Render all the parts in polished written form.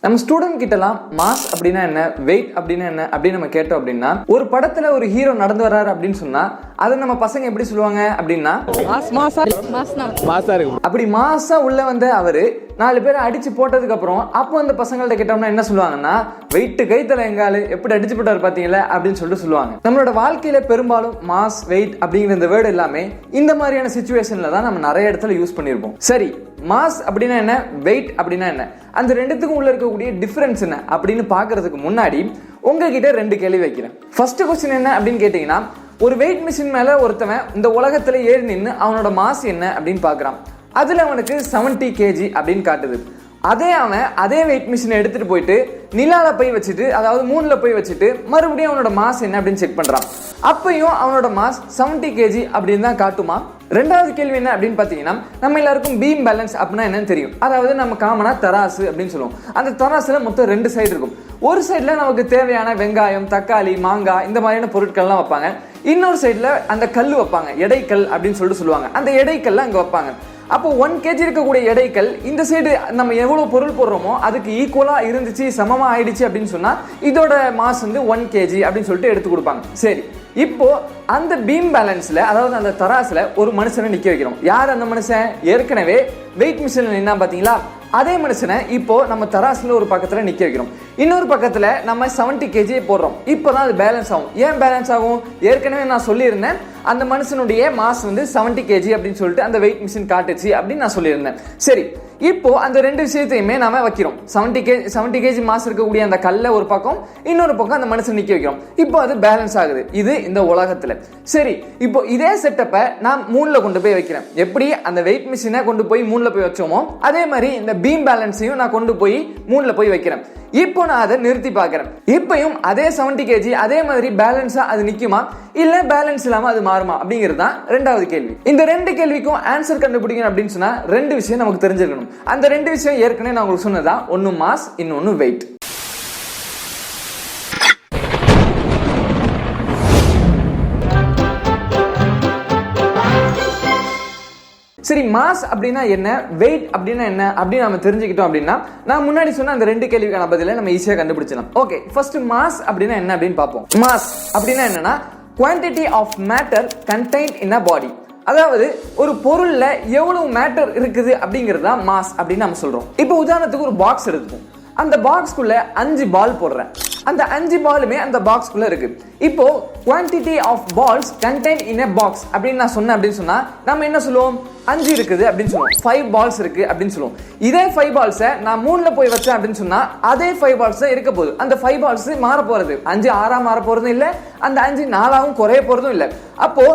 நம்ம ஸ்டூடெண்ட் கிட்டலாம் மாஸ் அப்படின்னா என்ன, வெயிட் அப்படின்னா என்ன அப்படின்னு நம்ம கேட்டோம் அப்படின்னா, ஒரு படத்துல ஒரு ஹீரோ நடந்து வர்றாரு அப்படின்னு சொன்னா அதை நம்ம பசங்க எப்படி சொல்லுவாங்க அப்படின்னா அப்படி மாசா உள்ள வந்த அவரு 4 பேரை அடிச்சு போட்டதுக்கு அப்புறம் அப்போ அந்த பசங்கள்ட்ட கேட்டோம்னா என்ன சொல்லுவாங்கன்னா, வெயிட் கைத்தல எங்காலு எப்படி அடிச்சு போட்டாரு பாத்தீங்களா அப்படின்னு சொல்லிட்டு சொல்லுவாங்க. நம்மளோட வாழ்க்கையில பெரும்பாலும் மாஸ், வெயிட் அப்படிங்கிற இந்த வேர்டு எல்லாமே இந்த மாதிரியான சிச்சுவேஷன்ல தான் நம்ம நிறைய இடத்துல யூஸ் பண்ணிருப்போம். சரி, மாஸ் அப்படின்னா என்ன, வெயிட் அப்படின்னா என்ன, அந்த ரெண்டுத்துக்கும் உள்ள இருக்கக்கூடிய டிஃபரன்ஸ் என்ன அப்படின்னு பாக்குறதுக்கு முன்னாடி உங்ககிட்ட 2 கேள்வி வைக்கிறேன். ஃபர்ஸ்ட் क्वेश्चन என்ன அப்படின்னு கேட்டீங்கன்னா, ஒரு வெயிட் மிஷின் மேல ஒருத்தவன் இந்த உலகத்துல ஏறி நின்று அவனோட மாஸ் என்ன அப்படின்னு பாக்குறான். அதுல அவனுக்கு 70 kg அப்படின்னு காட்டுது. அதே வெயிட் மிஷினை எடுத்துட்டு போயிட்டு நிலால போய் வச்சுட்டு, அதாவது மூணுல போய் வச்சுட்டு மறுபடியும் அவனோட மாஸ் என்ன அப்படின்னு செக் பண்றான். அப்பயும் அவனோட மாஸ் 70 kg அப்படின்னு தான் காட்டுமா? ரெண்டாவது கேள்வி என்ன அப்படின்னு பாத்தீங்கன்னா, நம்ம எல்லாருக்கும் பீம் பேலன்ஸ் அப்படின்னா என்னன்னு தெரியும். அதாவது நம்ம காமனா தராசு அப்படின்னு சொல்லுவோம். அந்த தராசுல மொத்தம் 2 சைடு இருக்கும். ஒரு சைடுல நமக்கு தேவையான வெங்காயம், தக்காளி, மாங்காய் இந்த மாதிரியான பொருட்கள்லாம் வைப்பாங்க. இன்னொரு சைடுல அந்த கல் வைப்பாங்க, எடைக்கல் அப்படின்னு சொல்லிட்டு சொல்லுவாங்க. அந்த எடைக்கல்லாம் அங்க வைப்பாங்க. அப்போ 1 kg இருக்கக்கூடிய எடைகள் இந்த சைடு நம்ம எவ்வளவு பொருள் போடுறோமோ அதுக்கு ஈக்குவலா இருந்துச்சு, சமமா ஆயிடுச்சு அப்படின்னு சொன்னா இதோட மாஸ் வந்து 1 kg அப்படின்னு சொல்லிட்டு எடுத்து கொடுப்பாங்க. சரி, இப்போ அந்த பீம் பேலன்ஸ்ல, அதாவது அந்த தராசுல ஒரு மனுஷனை நிக்க வைக்கிறோம். யார் அந்த மனுஷன்? ஏற்கனவே வெயிட் மிஷின்ல நின்னா பாத்தீங்களா, அதே மனுஷனை இப்போ நம்ம தராசுல ஒரு பக்கத்துல நிக்க வைக்கிறோம். இன்னொரு பக்கத்துல நம்ம 70 kg போடுறோம். இப்போதான் அது பேலன்ஸ் ஆகும். ஏன் பேலன்ஸ் ஆகும்? ஏற்கனவே நான் சொல்லியிருந்தேன், அந்த மனுஷனுடைய மாஸ் வந்து 70 kg அப்படின்னு சொல்லிட்டு அந்த வெயிட் மிஷின் காட்டுச்சு அப்படின்னு நான் சொல்லியிருந்தேன். சரி, இப்போ அந்த 2 விஷயத்தையுமே நாம வைக்கிறோம். 70 kg மாஸ் இருக்கக்கூடிய அந்த கல்ல ஒரு பக்கம், இன்னொரு பக்கம் அந்த மனுஷன் நிக்க வைக்கிறோம். இப்போ அது பேலன்ஸ் ஆகுது. இது இந்த உலகத்துல. சரி, இப்போ இதே செட்டப்பை நான் மூணுல கொண்டு போய் வைக்கிறேன். எப்படி அந்த வெயிட் மிஷினை கொண்டு போய் மூணுல போய் வச்சோமோ அதே மாதிரி இந்த பீம் பேலன்ஸையும் நான் கொண்டு போய் மூணுல போய் வைக்கிறேன். இப்போ நான் அதை நிறுத்தி பார்க்கிறேன். இப்பயும் அதே 70 kg அதே மாதிரி பேலன்ஸா அது நிக்குமா, இல்ல பேலன்ஸ் இல்லாம அது மாறுமா அப்படிங்கிறது தான் ரெண்டாவது கேள்வி. இந்த 2 கேள்விக்கும் ஆன்சர் கண்டுபிடிக்கணும் அப்படின்னு சொன்னா 2 விஷயம் நமக்கு தெரிஞ்சிருக்கணும். அந்த 2 விஷயம் ஏற்கனவே நான் உங்களுக்கு சொன்னதான், ஒன்னு மாஸ், இன்னொன்னு வெயிட். சரி, மாஸ் அப்படின்னா என்ன, வெயிட் அப்படின்னா என்ன அப்படின்னு நம்ம தெரிஞ்சுக்கிட்டோம் அப்படின்னா நான் முன்னாடி சொன்ன அந்த 2 கேள்விக்கான பதிலை நம்ம ஈஸியா கண்டுபிடிச்சலாம். ஓகே, ஃபர்ஸ்ட் மாஸ் அப்படின்னா என்ன அப்படின்னு பார்ப்போம். மாஸ் அப்படின்னா என்னன்னா, quantity of matter contained in a body. அதாவது ஒரு பொருள்ல எவ்வளவு மேட்டர் இருக்குது அப்படிங்கிறது தான் மாஸ் அப்படின்னு நம்ம சொல்றோம். இப்போ உதாரணத்துக்கு ஒரு பாக்ஸ் இருக்கும். அந்த பாக்ஸ்க்குள்ள 5 பால் போடுறேன். அந்த 5 பாலுமே அந்த பாக்ஸ்க்குள்ள இருக்கு. இப்போ quantity of balls contain in a box அப்படின்னு நான் சொன்னேன் அப்படின்னு சொன்னா நம்ம என்ன சொல்லுவோம்? 5 இருக்குது அப்படின்னு சொல்லுவோம். 5 பால்ஸ் இருக்கு அப்படின்னு சொல்லுவோம். இதே 5 பால்ஸை நான் மூணுல போய் வச்சேன் அப்படின்னு சொன்னா அதே 5 பால்ஸ் தான் இருக்க போகுது. அந்த 5 பால்ஸ் மாற போறது 5 6 மாற போறதும் இல்ல, அந்த 5 4 குறைய போறதும் இல்ல. அப்போ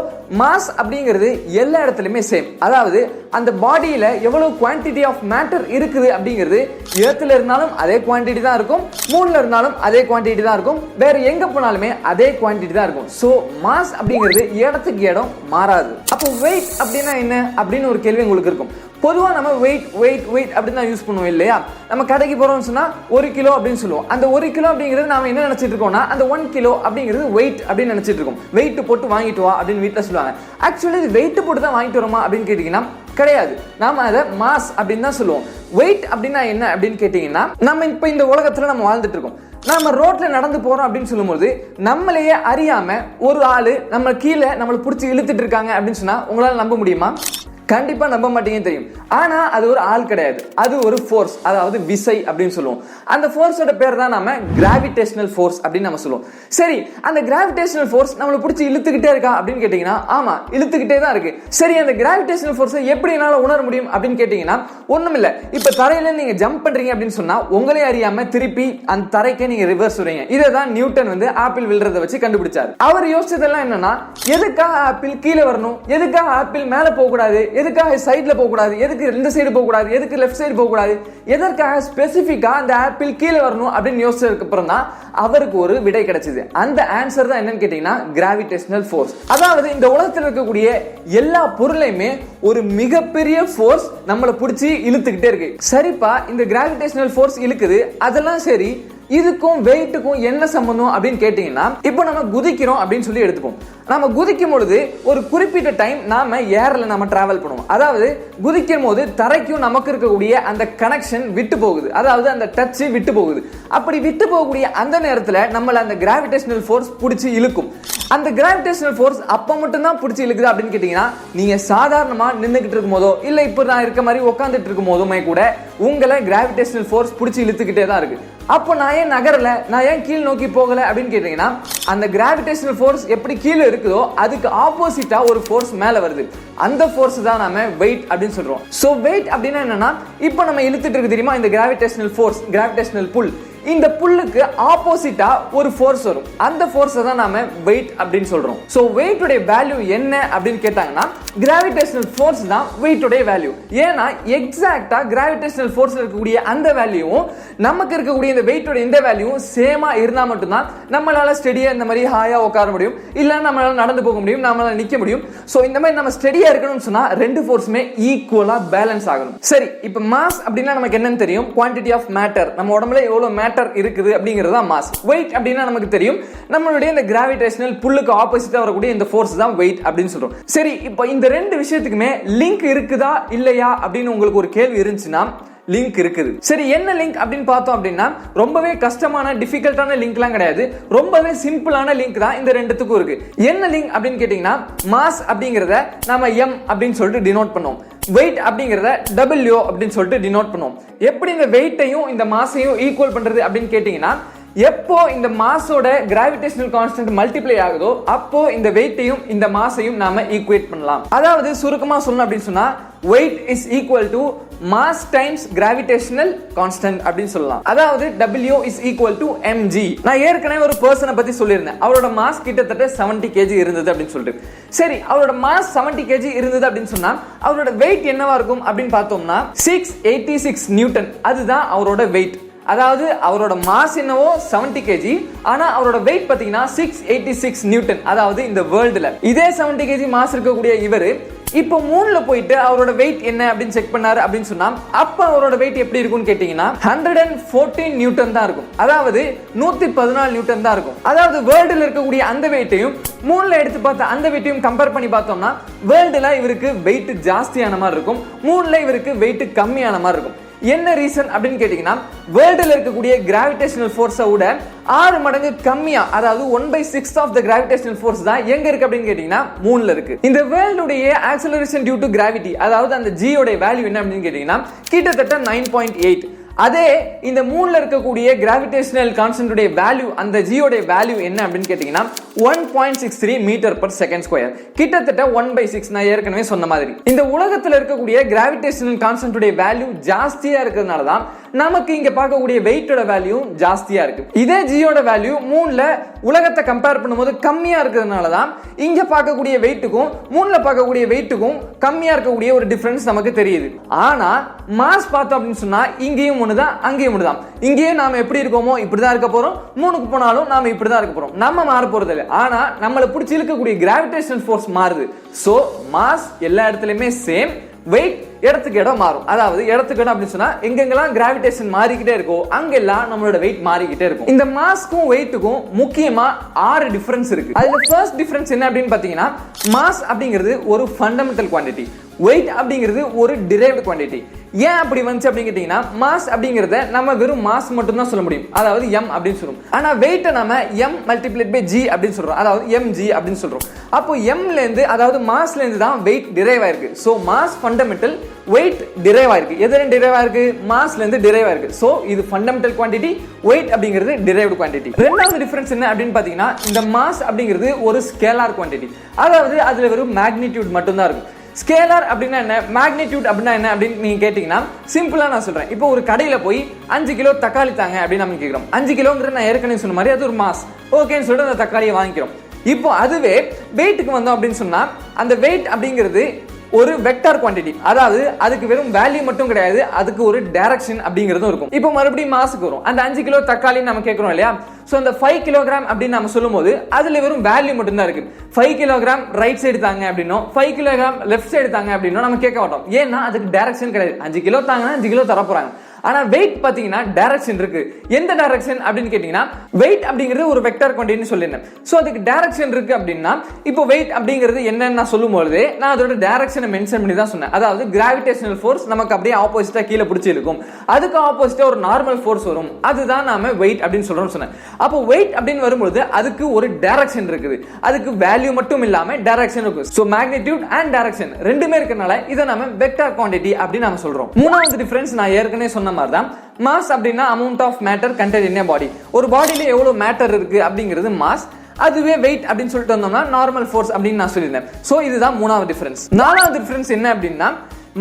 மாஸ் அப்படிங்கிறது எல்லா இடத்துலயுமே சேம். அதாவது அந்த பாடியில எவ்வளவு குவான்டிட்டி ஆஃப் மேட்டர் இருக்குது அப்படிங்கிறது எர்த்ல இருந்தாலும் அதே குவான்டிட்டி தான் இருக்கும், மூணுல இருந்தாலும் அதே குவான்டிட்டி தான் இருக்கும், வேற எங்க போனாலுமே அதே குவான்டிட்டி தான் இருக்கும். சோ மாஸ் அப்படிங்கிறது இடத்துக்கு இடம் மாறாது. அப்போ வெயிட் அப்படின்னா என்ன அப்படின்னு ஒரு கேள்வி உங்களுக்கு இருக்கும். பொதுவா நம்ம வெயிட் வெயிட் வெயிட் அப்படின்னு தான் யூஸ் பண்ணுவோம் இல்லையா? நம்ம கடைக்கு போறோம்னு சொன்னா 1 கிலோ அப்படின்னு சொல்லுவோம். அந்த 1 கிலோ அப்படிங்கிறது நாம என்ன நினைச்சிட்டு இருக்கோம்னா, அந்த 1 கிலோ அப்படிங்கிறது வெயிட் அப்படின்னு நினைச்சிட்டு இருக்கோம். வெயிட் போட்டு வாங்கிட்டு வா அப்படின்னு வீட்டுல சொல்லுவாங்க. ஆக்சுவலி இது வெயிட் போட்டு தான் வாங்கிட்டு வரோமா அப்படின்னு கேட்டீங்கன்னா கிடையாது. நாம அதை மாஸ் அப்படின்னு தான் சொல்லுவோம். வெயிட் அப்படின்னா என்ன அப்படின்னு கேட்டீங்கன்னா, நம்ம இப்ப இந்த உலகத்துல நம்ம வாழ்ந்துட்டு இருக்கோம். நாம ரோட்ல நடந்து போறோம் அப்படின்னு சொல்லும்போது நம்மளையே அறியாம ஒரு ஆளு நம்ம கீழே நம்மளை பிடிச்சி இழுத்துட்டு இருக்காங்க அப்படின்னு சொன்னா உங்களால நம்ப முடியுமா? கண்டிப்பா நம்ப மாட்டீங்கன்னு தெரியும். ஆனா அது ஒரு ஆள் கிடையாது, அது ஒரு ஃபோர்ஸ், அதாவது விசை அப்படின்னு சொல்லுவோம். அந்த ஃபோர்ஸோட பேர் தான் நாம கிராவிடேஷனல் ஃபோர்ஸ் அப்படின்னு நம்ம சொல்லுவோம். சரி, அந்த கிராவிடேஷனல் ஃபோர்ஸ் நம்மளை பிடிச்சி இழுத்துக்கிட்டே இருக்கா அப்படின்னு கேட்டீங்கன்னா ஆமா, இழுத்துக்கிட்டே தான் இருக்கு. சரி, அந்த கிராவிடேஷனல் ஃபோர்ஸை எப்படி என்னால உணர முடியும் அப்படின்னு கேட்டீங்கன்னா ஒண்ணும் இல்ல. இப்ப தரையில நீங்க ஜம்ப் பண்றீங்க அப்படின்னு சொன்னா உங்களே அறியாம திருப்பி அந்த தரைக்கே நீங்க ரிவர்ஸ் வரீங்க. இதைதான் நியூட்டன் வந்து ஆப்பிள் விழுறத வச்சு கண்டுபிடிச்சாரு. அவர் யோசிச்சதெல்லாம் என்னன்னா, எதுக்காக ஆப்பிள் கீழே வரணும், எதுக்காக ஆப்பிள் மேல போக கூடாது, எதுக்காக சைடுல போக கூடாது, எதுக்கு இந்த சைடு போக கூடாது, எதுக்கு லெஃப்ட் சைடு போக கூடாது, எதற்காக ஸ்பெசிபிக்கா அந்த ஆப்பிள் கீழே வரணும் அப்படின்னு யோசிச்சதுக்கு அப்புறம் தான் அவருக்கு ஒரு விடை கிடைச்சது. அந்த ஆன்சர் தான் என்னன்னு கேட்டீங்கன்னா கிராவிடேஷனல் ஃபோர்ஸ். அதாவது இந்த உலகத்தில் இருக்கக்கூடிய எல்லா பொருளையுமே ஒரு மிகப்பெரிய ஃபோர்ஸ் நம்மளை பிடிச்சி இழுத்துக்கிட்டே இருக்கு. சரிப்பா, இந்த கிராவிடேஷனல் ஃபோர்ஸ் இழுக்குது, அதெல்லாம் சரி. இதுக்கும் வெயிட்டுக்கும் என்ன சம்பந்தம் அப்படின்னு கேட்டீங்கன்னா, இப்போ நம்ம குதிக்கிறோம் அப்படின்னு சொல்லி எடுத்துப்போம். நம்ம குதிக்கும் பொழுது ஒரு குறிப்பிட்ட டைம் நாம ஏர்ல நம்ம டிராவல் பண்ணுவோம். அதாவது குதிக்கும் போது தரைக்கும் நமக்கு இருக்கக்கூடிய அந்த கனெக்ஷன் விட்டு போகுது, அதாவது அந்த டச் விட்டு போகுது. அப்படி விட்டு போகக்கூடிய அந்த நேரத்தில் நம்மள அந்த கிராவிடேஷனல் ஃபோர்ஸ் பிடிச்சி இழுக்கும். அந்த கிராவிடேஷனல் ஃபோர்ஸ் அப்ப மட்டும் தான் பிடிச்சி இழுக்குது அப்படின்னு கேட்டீங்கன்னா, நீங்க சாதாரணமா நின்னுகிட்டு இருக்கும் போதோ இல்ல இப்ப நான் இருக்க மாதிரி உட்காந்துட்டு இருக்கும் போதுமே கூட உங்களை கிராவிடேஷனல் ஃபோர்ஸ் பிடிச்சி இழுத்துக்கிட்டே தான் இருக்கு. அப்போ நான் ஏன் நகரல, நான் ஏன் கீழ் நோக்கி போகல அப்படின்னு கேட்டீங்கன்னா, அந்த கிராவிடேஷனல் ஃபோர்ஸ் எப்படி கீழே இருக்குதோ அதுக்கு ஆப்போசிட்டா ஒரு ஃபோர்ஸ் மேல வருது. அந்த ஃபோர்ஸ் தான் நாம வெயிட் அப்படின்னு சொல்றோம். சோ வெயிட் அப்படின்னா என்னன்னா, இப்போ நம்ம இழுத்துட்டு இருக்கு தெரியுமா இந்த கிராவிடேஷனல் ஃபோர்ஸ், கிராவிடேஷனல் புல். இந்த புல்லுக்கு ஆப்போசிட்டா ஒரு ஃபோர்ஸ் வரும். அந்த ஃபோர்ஸ் தான் நாம வெயிட் அப்படின்னு சொல்றோம். சோ வெயிட் உடைய வேல்யூ என்ன அப்படின்னு கேட்டாங்கன்னா, கிராவிடேஷனல் ஃபோர்ஸ் தான் வெயிட் உடைய வேல்யூ. ஏன்னா எக்ஸாக்ட்டா கிராவிடேஷனல் ஃபோர்ஸ்ல இருக்கக்கூடிய அந்த வேல்யூவும் நமக்கு இருக்கக்கூடிய இந்த வெயிட் உடைய இந்த வேல்யூவும் சேமா இருந்தா மட்டும் தான் நம்மளால ஸ்டெடியா இந்த மாதிரி ஹாயா உட்கார முடியும், இல்ல நம்மளால நடந்து போக முடியும், நம்மளால நிக்க முடியும். சோ இந்த மாதிரி நம்ம ஸ்டெடியா இருக்கணும்னு சொன்னா ரெண்டு ஃபோர்ஸுமே ஈக்குவலா பேலன்ஸ் ஆகணும். சரி, இப்போ மாஸ் அப்படின்னா நமக்கு என்னன்னு தெரியும், குவாண்டிட்டி ஆஃப் மேட்டர், நம்ம உடம்புல எவ்வளவு மேட்டர் இருக்குது அப்படிங்கிறது தான் மாஸ். வெயிட் அப்படின்னா நமக்கு தெரியும், நம்மளுடைய இந்த கிராவிடேஷனல் புல்லுக்கு ஆப்போசிட்டா வரக்கூடிய இந்த ஃபோர்ஸ் தான் வெயிட் அப்படின்னு சொல்றோம். சரி, இப்போ இந்த ரெண்டு விஷயத்துக்குமே லிங்க் இருக்குதா இல்லையா அப்படின்னு உங்களுக்கு ஒரு கேள்வி இருந்துச்சுன்னா, லிங்க் இருக்குது. சரி, என்ன லிங்க் அப்படின்னு பார்த்தோம் அப்படின்னா, ரொம்பவே கஷ்டமான டிஃபிகல்ட்டான லிங்க்லாம் கிடையாது, ரொம்பவே சிம்பிளான லிங்க் தான் இந்த ரெண்டுத்துக்கும் இருக்கு. என்ன லிங்க் அப்படின்னு கேட்டீங்கன்னா, மாஸ் அப்படிங்கறத நாம m அப்படின்னு சொல்லிட்டு டினோட் பண்ணுவோம், வெயிட் அப்படிங்கறத W அப்படின்னு சொல்லிட்டு டினோட் பண்ணுவோம். எப்படி இந்த வெயிட்டையும் இந்த மாஸையும் ஈக்குவல் பண்றது அப்படின்னு கேட்டீங்கன்னா, எப்போ இந்த மாஸோட கிராவிடேஷனல் கான்ஸ்டன்ட் மல்டிப்ளை ஆகுதோ அப்போ இந்த வெயிட்டையும் இந்த மாஸையும் நாம ஈக்குவேட் பண்ணலாம். அதாவது சுருக்கமா சொல்லணும் அப்படின்னு சொன்னா, weight is equal to mass times gravitational constant அப்படின்னு சொல்லலாம். அதாவது W is equal to mg. நான் ஏற்கனவே ஒரு பர்சனை பத்தி சொல்லியிருந்தேன், அவரோட மாஸ் கிட்டத்தட்ட 70 kg இருந்தது அப்படின்னு சொல்லிட்டு. சரி, அவரோட மாஸ் 70 kg இருந்தது அப்படின்னு சொன்னா அவரோட வெயிட் என்னவா இருக்கும் அப்படின்னு பார்த்தோம்னா 686 நியூட்டன். அதுதான் அவரோட வெயிட். அதாவது அவரோட மாஸ் என்னவோ 70 kg, ஆனா அவரோட வெயிட் பாத்தீங்கன்னா 686 நியூட்டன். அதாவது இந்த வேர்ல்டுல இதே 70 kg மாஸ் இருக்கக்கூடிய இவரு இப்போ மூணுல போயிட்டு அவரோட வெயிட் என்ன அப்படின்னு செக் பண்ணாரு அப்படின்னு சொன்னா, அப்ப அவரோட வெயிட் எப்படி இருக்கும்னு கேட்டீங்கன்னா 114 நியூட்டன் தான் இருக்கும். அதாவது 114 நியூட்டன் தான் இருக்கும். அதாவது வேர்ல்டுல இருக்கக்கூடிய அந்த வெயிட்டையும் மூணுல எடுத்து பார்த்த அந்த வெயிட்டையும் கம்பேர் பண்ணி பார்த்தோம்னா, வேர்ல்டுல இவருக்கு வெயிட் ஜாஸ்தியான மாதிரி இருக்கும், மூணுல இவருக்கு வெயிட் கம்மியான மாதிரி இருக்கும். என்ன ரீசன் அப்படின்னு கேட்டீங்கன்னா, வேர்ல்டுல இருக்கக்கூடிய கிராவிடேஷனல் ஃபோர்ஸை விட 6 மடங்கு கம்மியா, அதாவது 1/6 ஆஃப் த கிராவிடேஷனல் ஃபோர்ஸ் தான் எங்க இருக்கு அப்படின்னு கேட்டீங்கன்னா மூணுல இருக்கு. இந்த வேர்ல்டுடைய ஆக்சலரேஷன் டியூ டு கிராவிட்டி, அதாவது அந்த g உடைய வேல்யூ என்ன அப்படின்னு கேட்டீங்கன்னா கிட்டத்தட்ட 9.8. அதே இந்த மூணுல இருக்கக்கூடிய கிராவிடேஷனல் கான்ஸ்டன்ட் உடைய வேல்யூ, அந்த g உடைய வேல்யூ என்ன அப்படின்னு கேட்டீங்கன்னா 1.63 மீட்டர் பர் செகண்ட் ஸ்கொயர், கிட்டத்தட்ட 1/6. நான் ஏற்கனவே சொன்ன மாதிரி இந்த உலகத்துல இருக்கக்கூடிய கிராவிடேஷனல் கான்ஸ்டன்ட் உடைய வேல்யூ ஜாஸ்தியா இருக்கிறதுனால தான் நமக்கு இங்க பார்க்கக்கூடிய வெயிட்டோட வேல்யூ ஜாஸ்தியா இருக்கு. இதே ஜியோட வேல்யூ மூணுல உலகத்தை கம்பேர் பண்ணும்போது கம்மியா இருக்கிறதுனால தான் இங்க பார்க்கக்கூடிய வெயிட்டுக்கும் மூணுல பார்க்கக்கூடிய வெயிட்டுக்கும் கம்மியா இருக்கக்கூடிய ஒரு டிஃபரன்ஸ் நமக்கு தெரியுது. ஆனா மாஸ் பார்த்தோம் அப்படின்னு சொன்னா இங்கேயும் ஒண்ணுதான் அங்கேயும் ஒண்ணுதான். இங்கேயும் நாம எப்படி இருக்கோமோ இப்படிதான் இருக்க போறோம், மூணுக்கு போனாலும் நாம இப்படிதான் இருக்க போறோம், நம்ம மாற போறது இல்லை. ஆனா நம்மளை பிடிச்சி இழுக்கக்கூடிய கிராவிடேஷனல் ஃபோர்ஸ் மாறுது. சோ மாஸ் எல்லா இடத்துலயுமே சேம், வெயிட் இடத்துக்கு இடம் மாறும். அதாவது இடத்துக்கு இடம் அப்படின்னு சொன்னா எங்கெங்கெல்லாம் கிராவிடேஷன் மாறிக்கிட்டே இருக்கோ அங்கெல்லாம் நம்மளோட வெயிட் மாறிக்கிட்டே இருக்கும். இந்த மாஸ்க்கும் வெயிட்டுக்கும் முக்கியமா 6 டிஃபரன்ஸ் இருக்கு. அதுல ஃபர்ஸ்ட் டிஃபரன்ஸ் என்ன அப்படின்னு பாத்தீங்கன்னா, மாஸ் அப்படிங்கிறது ஒரு ஃபண்டமெண்டல் குவாண்டிட்டி, வெயிட் அப்படிங்கிறது ஒரு டிரைவ்டு குவாண்டிட்டி. ஏன் அப்படி வந்துச்சு அப்படின்னு கேட்டீங்கன்னா, மாஸ் அப்படிங்கறத நம்ம வெறும் மாஸ் மட்டும் தான் சொல்ல முடியும், அதாவது m அப்படின்னு சொல்றோம். ஆனா வெயிட்ட நம்ம m மல்டிப்ளைட் பை g அப்படின்னு சொல்றோம், அதாவது mg அப்படின்னு சொல்றோம். அப்போ m ல இருந்து, அதாவது மாஸ்ல இருந்து தான் வெயிட் டிரைவ் ஆயிருக்கு. So mass fundamental, weight derive ஆயிருக்கு. எதுல டிரைவ் ஆயிருக்கு? மாஸ்ல இருந்து டிரைவ் ஆயிருக்கு. சோ இது ஃபண்டமெண்டல் குவாண்டிட்டி, வெயிட் அப்படிங்கிறது டிரைவ்டு குவாண்டிட்டி. ரெண்டாவது டிஃபரன்ஸ் என்ன அப்படின்னு பாத்தீங்கன்னா, இந்த மாஸ் அப்படிங்கிறது ஒரு ஸ்கேலார் குவாண்டிட்டி, அதாவது அதுல வெறும் மேக்னிடியூட் மட்டும் தான் இருக்கும். ஸ்கேலார் அப்படின்னா என்ன, மேக்னிடியூட் அப்படின்னா என்ன அப்படின்னு நீங்க கேட்டீங்கன்னா சிம்பிளா நான் சொல்றேன். இப்போ ஒரு கடையில போய் 5 கிலோ தக்காளி தாங்க அப்படின்னு நம்ம கேட்கிறோம். 5 கிலோங்கிறது நான் ஏற்கனவே சொன்ன மாதிரி அது ஒரு மாஸ், ஓகேன்னு சொல்லிட்டு அந்த தக்காளியை வாங்கிக்கிறோம். இப்போ அதுவே வெயிட்டுக்கு வந்தோம் அப்படின்னு சொன்னா, அந்த வெயிட் அப்படிங்கிறது ஒரு வெக்டார் குவாண்டிட்டி, அதாவது அதுக்கு வெறும் வேல்யூ மட்டும் கிடையாது, அதுக்கு ஒரு டைரக்ஷன் அப்படிங்கிறதும் இருக்கும். இப்போ மறுபடியும் மாசுக்கு வரும். அந்த 5 கிலோ தக்காளி நம்ம கேட்கிறோம் இல்லையா, சோ அந்த 5 கிலோகிராம் அப்படின்னு நம்ம சொல்லும்போது அதுல வெறும் வேல்யூ மட்டும் தான் இருக்கு. 5 கிலோகிராம் ரைட் சைடு தாங்க அப்படின்னோ 5 கிலோகிராம் லெஃப்ட் சைடு தாங்க அப்படின்னோ நம்ம கேட்க மாட்டோம். ஏன்னா அதுக்கு டைரக்ஷன் கிடையாது. 5 கிலோ தாங்கன்னா 5 கிலோ தர போறாங்க. ஆனா வெயிட் பாத்தீங்கன்னா டைரக்ஷன் இருக்கு. எந்த டைரக்ஷன் அப்படின்னு கேட்டீங்கன்னா வெயிட் அப்படிங்கிறது ஒரு வெக்டர் குவாண்டிட்டின்னு சொல்லிருந்தேன். சோ அதுக்கு டைரக்ஷன் இருக்கு அப்படின்னா இப்போ வெயிட் அப்படிங்கிறது என்னன்னு நான் சொல்லும்போது நான் அதோட டைரக்ஷனை மென்ஷன் பண்ணி தான் சொன்னேன். அதாவது கிராவிடேஷனல் ஃபோர்ஸ் நமக்கு அப்படியே ஆப்போசிட்டா கீழே பிடிச்சி இருக்கும், அதுக்கு ஆப்போசிட்டா ஒரு நார்மல் ஃபோர்ஸ் வரும், அதுதான் நாம வெயிட் அப்படின்னு சொல்றோம்னு சொன்னேன். அப்போ வெயிட் அப்படின்னு வரும்போது அதுக்கு ஒரு டைரக்ஷன் இருக்குது, அதுக்கு வேல்யூ மட்டும் இல்லாம டைரக்ஷன் இருக்கு. சோ மேக்னிட்யூட் அண்ட் டைரக்ஷன் ரெண்டுமே இருக்கனால இதை நாம வெக்டர் குவாண்டிட்டி அப்படி நாம சொல்றோம். மூணாவது டிஃபரன்ஸ் நான் ஏற்கனவே சொன்ன மாதிரி தான், மாஸ் அப்படின்னா amount of matter contained in a body. ஒரு பாடியில எவ்வளவு மேட்டர் இருக்கு அப்படிங்கிறது மாஸ், அதுவே வெயிட் அப்படின்னு சொல்லிட்டு வந்தோம்னா நார்மல் ஃபோர்ஸ் அப்படின்னு நான் சொல்லியிருந்தேன். சோ இதுதான் மூணாவது டிஃபரன்ஸ். நாலாவது டிஃபரன்ஸ் என்ன அப்படின்னா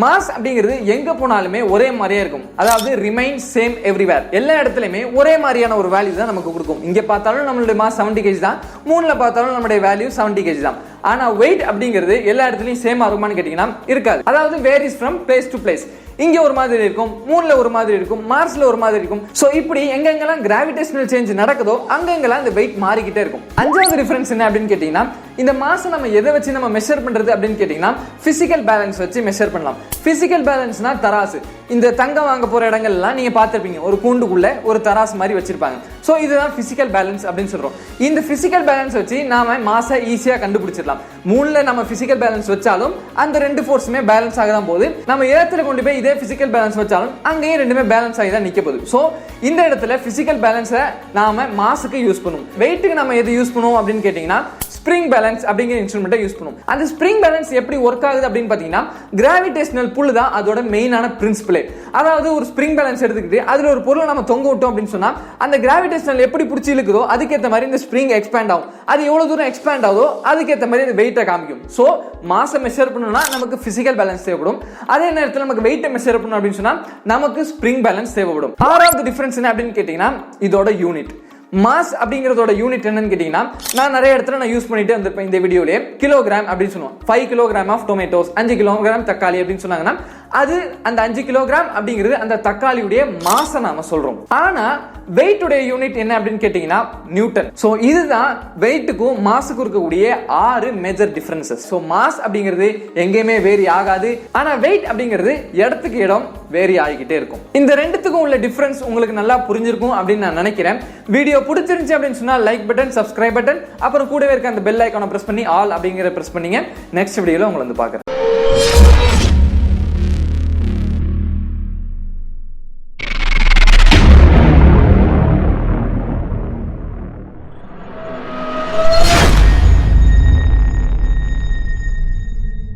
மாஸ் அப்படிங்கிறது எங்க போனாலுமே ஒரே மாதிரியே இருக்கும், அதாவது ரிமைன் சேம் எவ்ரிவேர். எல்லா இடத்துலயுமே ஒரே மாதிரியான ஒரு வேல்யூ தான் நமக்கு கொடுக்கும். இங்க பார்த்தாலும் நம்மளுடைய மாஸ் 70 kg தான், மூணுல பார்த்தாலும் நம்மளுடைய வேல்யூ 70 kg தான். ஆனா வெயிட் அப்படிங்கிறது எல்லா இடத்துலயும் சேமா இருக்குமான்னு கேட்டீங்கன்னா இருக்காது. அதாவது varies from place to place. இங்க ஒரு மாதிரி இருக்கும், மூணுல ஒரு மாதிரி இருக்கும், மார்ஸ்ல ஒரு மாதிரி இருக்கும். சோ இப்படி எங்கெங்கெல்லாம் கிராவிடேஷனல் சேஞ்ச் நடக்குதோ அங்கெங்கெல்லாம் இந்த வெயிட் மாறிக்கிட்டே இருக்கும். அஞ்சாவது டிஃபரன்ஸ் என்ன அப்படின்னு கேட்டீங்கன்னா இந்த மாஸ் நம்ம எதை வச்சு நம்ம மெஷர் பண்றது அப்படின்னு கேட்டீங்கன்னா பிசிக்கல் பேலன்ஸ் வச்சு மெஷர் பண்ணலாம். பிசிக்கல் பேலன்ஸ்னா தராசு. இந்த தங்கம் வாங்க போற இடங்கள்லாம் நீங்க பார்த்திருப்பீங்க, ஒரு கூண்டுக்குள்ள ஒரு தராசு மாதிரி வச்சிருப்பாங்க. சோ இதுதான் பிசிக்கல் பேலன்ஸ் அப்படின்னு சொல்றோம். இந்த பிசிக்கல் பேலன்ஸ் வச்சு நாம மாஸை ஈஸியா கண்டுபிடிச்சிடலாம். மூணுல நம்ம பிசிக்கல் பேலன்ஸ் வச்சாலும் அந்த ரெண்டு ஃபோர்ஸுமே பேலன்ஸ் ஆக தான் போகுது. நம்ம இடத்துல கொண்டு போய் இதே பிசிக்கல் பேலன்ஸ் வச்சாலும் அங்கேயே ரெண்டுமே பேலன்ஸ் ஆகி தான் நிக்க போகுது. சோ இந்த இடத்துல பிசிக்கல் பேலன்ஸை நாம மாஸுக்கு யூஸ் பண்ணுவோம். வெயிட்டுக்கு நம்ம எது யூஸ் பண்ணுவோம் அப்படின்னு கேட்டீங்கன்னா ஸ்ப்ரிங் பேலன்ஸ் அப்படிங்கிற இன்ஸ்ட்ருமெண்ட்டை யூஸ் பண்ணுவோம். அந்த ஸ்ப்ரிங் பேலன்ஸ் எப்படி ஒர்க் ஆகுது அப்படின்னு பாத்தீங்கன்னா கிராவிடேஷனல் புல் தான் அதோட மெயினான பிரின்சிபல். அதாவது ஒரு ஸ்ப்ரிங் பேலன்ஸ் எடுத்துக்கிட்டு அதுல ஒரு பொருளை நம்ம தொங்க விட்டோம் அப்படின்னு சொன்னா அந்த கிராவிடேஷனல் எப்படி பிடிச்சி இழுக்குதோ அதுக்கேற்ற மாதிரி இந்த ஸ்ப்ரிங் எக்ஸ்பேண்ட் ஆகும். அது எவ்வளவு தூரம் எக்ஸ்பேண்ட் ஆகுதோ அதுக்கேற்ற மாதிரி அந்த வெயிட்டை காமிக்கும். சோ மாஸை மெஷர் பண்ணணும்னா நமக்கு பிசிக்கல் பேலன்ஸ் தேவைப்படும். அதே நேரத்தில் நமக்கு வெயிட்டை மெஷர் பண்ணணும் அப்படின்னு சொன்னா நமக்கு ஸ்ப்ரிங் பேலன்ஸ் தேவைப்படும். ஆறாவது டிஃபரன்ஸ் என்ன அப்படின்னு கேட்டீங்கன்னா இதோட யூனிட். மாஸ் அப்படிங்கறதோட யூனிட் என்னன்னு கேட்டீங்கன்னா நான் நிறைய இடத்துல நான் யூஸ் பண்ணிட்டே வந்திருப்பேன் இந்த வீடியோலயே. கிலோகிராம் அப்படின்னு சொல்லுவோம். 5 கிலோகிராம் ஆஃப் டொமேட்டோஸ், 5 கிலோகிராம் தக்காளி அப்படின்னு சொன்னாங்கன்னா அது அந்த 5 கிலோகிராம் அப்படிங்கிறது அந்த தக்காளியுடைய மாஸை நாம சொல்றோம். ஆனா வெயிட் உடைய யூனிட் என்ன அப்படின்னு கேட்டீங்கன்னா நியூட்டன். சோ இதுதான் வெயிட்டுக்கும் மாஸுக்கும் இருக்கக்கூடிய 6 மேஜர் டிஃபரன்சஸ். சோ மாஸ் அப்படிங்கிறது எங்கேயுமே வேரி ஆகாது, ஆனா வெயிட் அப்படிங்கிறது இடத்துக்கு இடம் வேரி ஆகிக்கிட்டே இருக்கும். இந்த ரெண்டுத்துக்கும் உள்ள டிஃபரன்ஸ் உங்களுக்கு நல்லா புரிஞ்சிருக்கும் அப்படின்னு நான் நினைக்கிறேன். வீடியோ பிடிச்சிருந்துச்சு அப்படின்னு சொன்னா லைக் பட்டன், சப்ஸ்கிரைப் பட்டன், அப்புறம் கூடவே இருக்க அந்த பெல் ஐகானை பிரஸ் பண்ணி ஆல் அப்படிங்கிற பிரஸ் பண்ணீங்க. நெக்ஸ்ட் வீடியோல உங்களை வந்து பார்க்குறேன்.